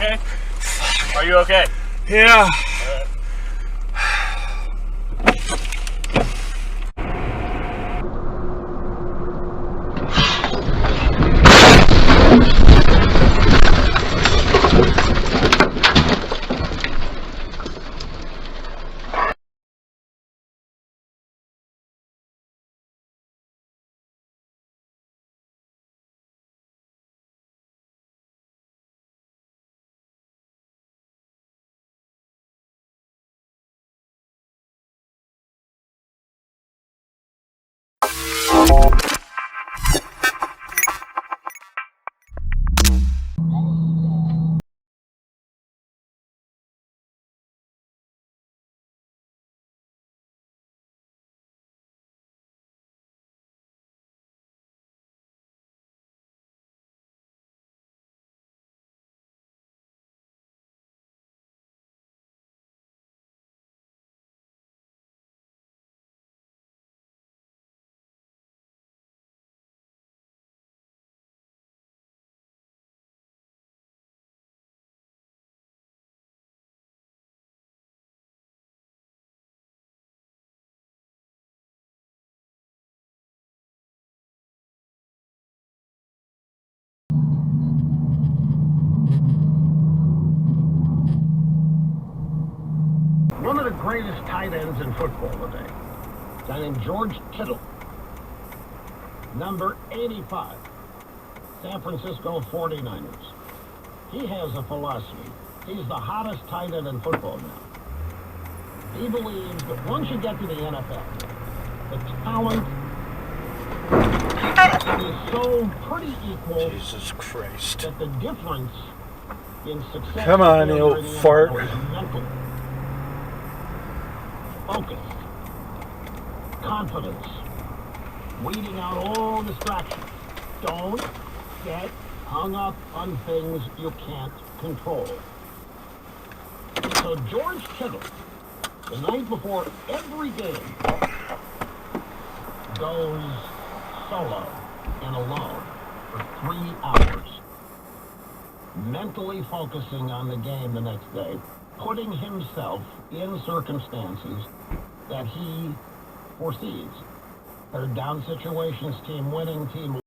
okay? Are you okay? Yeah. One of the greatest tight ends in football today, a guy named George Kittle, number 85, San Francisco 49ers. He has a philosophy. He's the hottest tight end in football now. He believes that once you get to the NFL, the talent is so pretty equal. Jesus Christ. That the difference in success. Come on, you old fart. Is mental. Focus, confidence, weeding out all distractions. Don't get hung up on things you can't control. So George Kittle, the night before every game, goes solo and alone for 3 hours, mentally focusing on the game the next day, putting himself in circumstances that he foresees. Third down situations, team winning, team